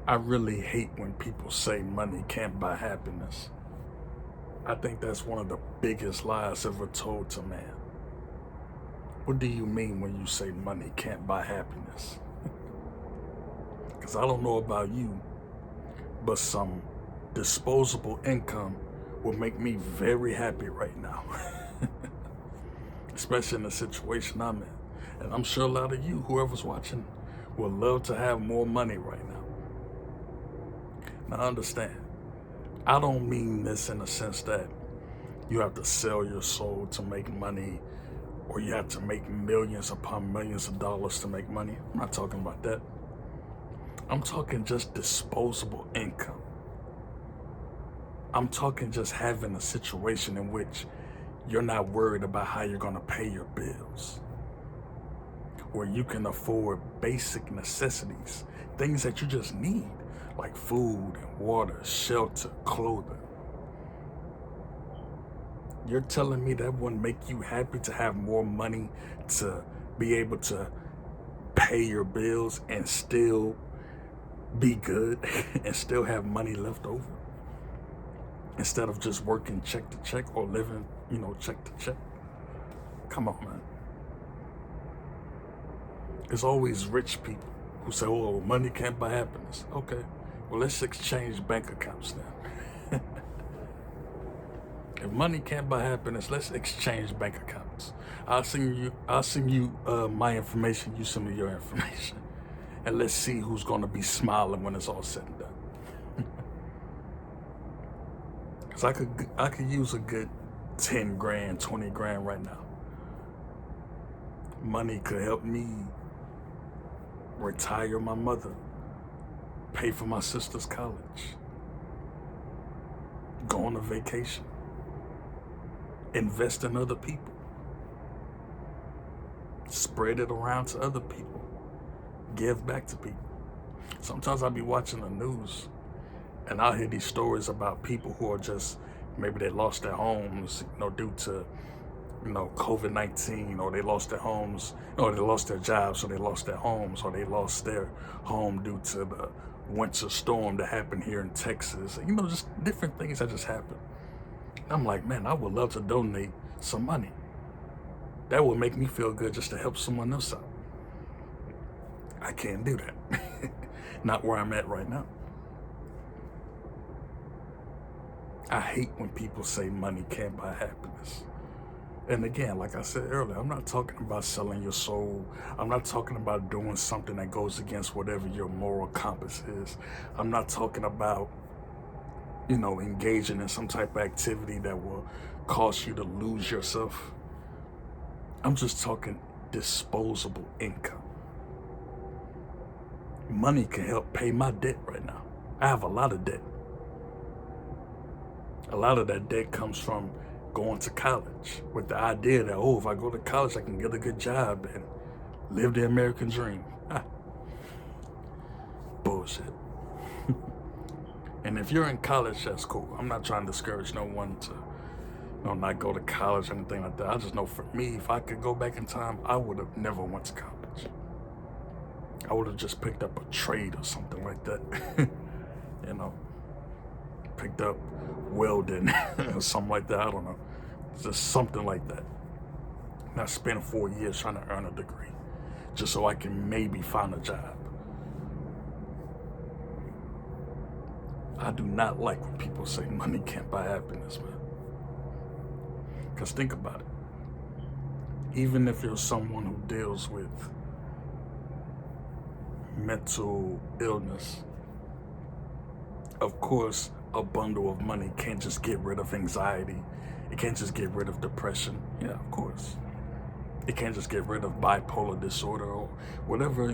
I really hate when people say money can't buy happiness. I think that's one of the biggest lies ever told to man. What do you mean when you say money can't buy happiness? Because I don't know about you, but some disposable income will make me very happy right now. Especially in the situation I'm in. And I'm sure a lot of you, whoever's watching, would love to have more money right now. Now understand, I don't mean this in the sense that you have to sell your soul to make money, or you have to make millions upon millions of dollars to make money. I'm not talking about that. I'm talking just disposable income. I'm talking just having a situation in which you're not worried about how you're going to pay your bills, where you can afford basic necessities, things that you just need, like food and water, shelter, clothing. You're telling me that wouldn't make you happy to have more money to be able to pay your bills and still be good and still have money left over, instead of just working check to check or living, check to check? Come on, man. It's always rich people who say, oh, money can't buy happiness. Okay, well, let's exchange bank accounts then. If money can't buy happiness, let's exchange bank accounts. I'll send you my information, you send me your information. And let's see who's gonna be smiling when it's all said and done. Cause I could use a good 10 grand, 20 grand right now. Money could help me retire my mother, pay for my sister's college, go on a vacation, invest in other people, spread it around to other people, give back to people. Sometimes I'll be watching the news and I'll hear these stories about people who are just, maybe they lost their homes, due to, COVID-19, or they lost their homes, or they lost their jobs, or they lost their homes, or they lost their home due to the winter storm that happened here in Texas. Just different things that just happened. I'm like, man, I would love to donate some money. That would make me feel good just to help someone else out. I can't do that. Not where I'm at right now. I hate when people say money can't buy happiness. And again, like I said earlier, I'm not talking about selling your soul. I'm not talking about doing something that goes against whatever your moral compass is. I'm not talking about, engaging in some type of activity that will cause you to lose yourself. I'm just talking disposable income. Money can help pay my debt right now. I have a lot of debt. A lot of that debt comes from going to college with the idea that, if I go to college, I can get a good job and live the American dream. Bullshit. And if you're in college, that's cool. I'm not trying to discourage no one to, not go to college or anything like that. I just know for me, if I could go back in time, I would have never went to college. I would have just picked up a trade or something like that. Picked up welding or something like that. I don't know. Just something like that. Not spend 4 years trying to earn a degree just so I can maybe find a job. I do not like when people say money can't buy happiness, man. Because think about it. Even if you're someone who deals with mental illness, of course, a bundle of money can't just get rid of anxiety. It can't just get rid of depression. Yeah, of course. It can't just get rid of bipolar disorder or whatever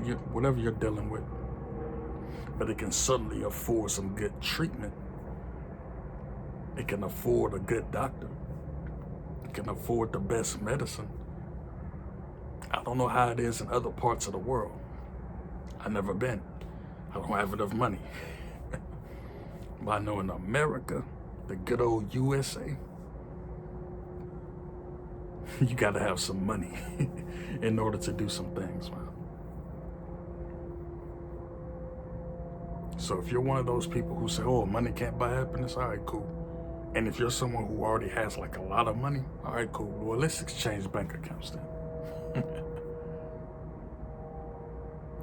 you're dealing with. But it can certainly afford some good treatment. It can afford a good doctor. It can afford the best medicine. I don't know how it is in other parts of the world. I've never been. I don't have enough money. But I know in America, the good old USA, you gotta have some money in order to do some things, man. So if you're one of those people who say, oh, money can't buy happiness, all right, cool. And if you're someone who already has like a lot of money, all right, cool. Well, let's exchange bank accounts then.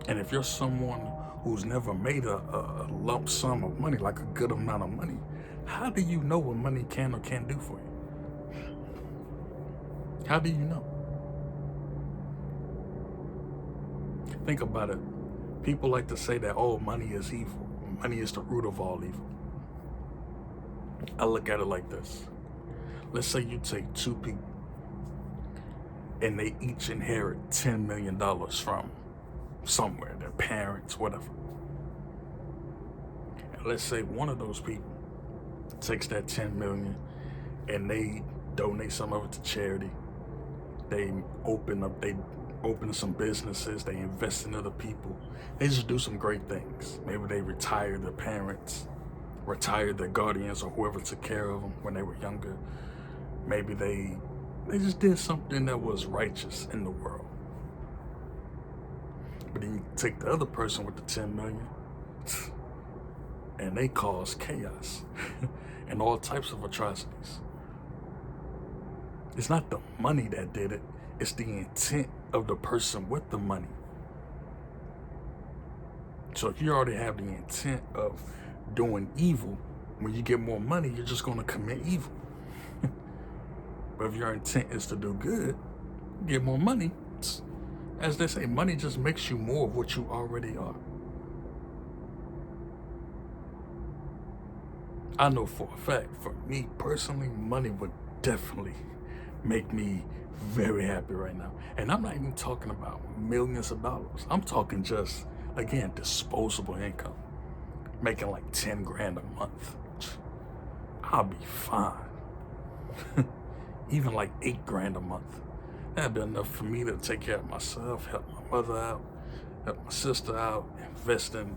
And if you're someone who's never made a lump sum of money, like a good amount of money, how do you know what money can or can't do for you? How do you know? Think about it. People like to say that, oh, money is evil. Money is the root of all evil. I look at it like this. Let's say you take two people and they each inherit $10 million from somewhere, their parents, whatever. And let's say one of those people takes that 10 million and they donate some of it to charity. They open some businesses, they invest in other people. They just do some great things. Maybe they retire their parents, retire their guardians or whoever took care of them when they were younger. Maybe they just did something that was righteous in the world. But then you take the other person with the 10 million and they cause chaos and all types of atrocities. It's not the money that did it, it's the intent of the person with the money. So if you already have the intent of doing evil, when you get more money, you're just going to commit evil. But if your intent is to do good, get more money, as they say, money just makes you more of what you already are. I know for a fact, for me personally, money would definitely make me very happy right now. And I'm not even talking about millions of dollars. I'm talking just, again, disposable income. Making like 10 grand a month. I'll be fine. Even like 8 grand a month. That'd be enough for me to take care of myself, help my mother out, help my sister out, invest in,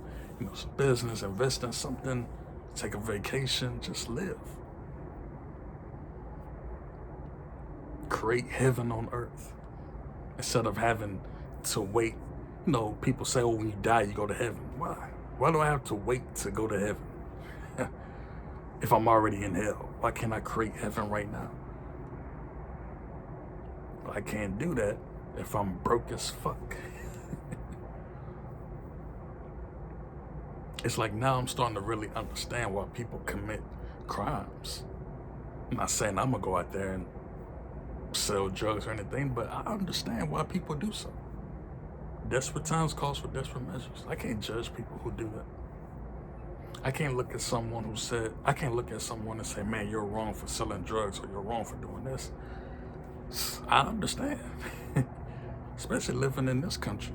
some business, invest in something, take a vacation, just live. Create heaven on earth. Instead of having to wait. People say, oh, when you die, you go to heaven. Why? Why do I have to wait to go to heaven? If I'm already in hell, why can't I create heaven right now? I can't do that if I'm broke as fuck. It's like now I'm starting to really understand why people commit crimes. I'm not saying I'm gonna go out there and sell drugs or anything, but I understand why people do so. Desperate times calls for desperate measures. I can't judge people who do that. I can't look at someone and say, man, you're wrong for selling drugs or you're wrong for doing this. I understand. Especially living in this country.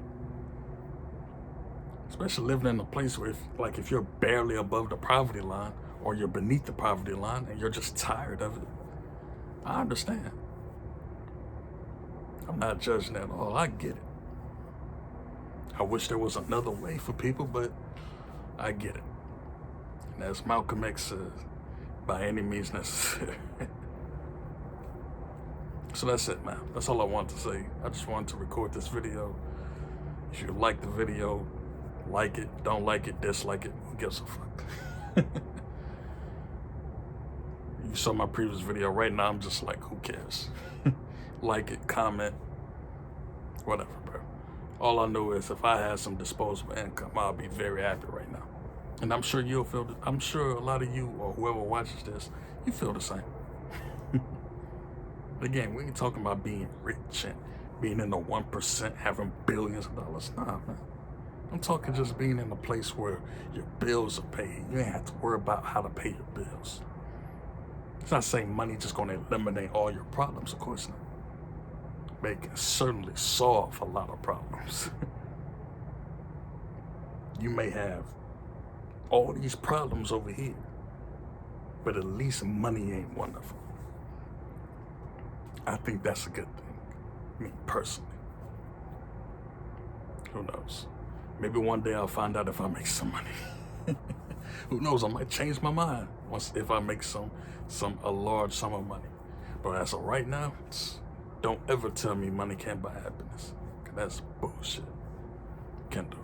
Especially living in a place where, if you're barely above the poverty line or you're beneath the poverty line and you're just tired of it, I understand. I'm not judging at all. I get it. I wish there was another way for people, but I get it. And as Malcolm X says, by any means necessary. So that's it, man. That's all I wanted to say. I just wanted to record this video. If you like the video, like it. Don't like it, dislike it. Who gives a fuck? You saw my previous video. Right now, I'm just like, who cares? Like it, comment, whatever, bro. All I know is if I had some disposable income, I'll be very happy right now. And I'm sure you'll feel it. I'm sure a lot of you or whoever watches this, you feel the same. Again, we ain't talking about being rich and being in the 1%, having billions of dollars. Nah, man. I'm talking just being in a place where your bills are paid. You ain't have to worry about how to pay your bills. It's not saying money just gonna eliminate all your problems, of course not. But it can certainly solve a lot of problems. You may have all these problems over here, but at least money ain't one of them. I think that's a good thing, me personally. Who knows? Maybe one day I'll find out if I make some money. Who knows? I might change my mind if I make a large sum of money. But as of right now, don't ever tell me money can't buy happiness. 'Cause that's bullshit. Kendo.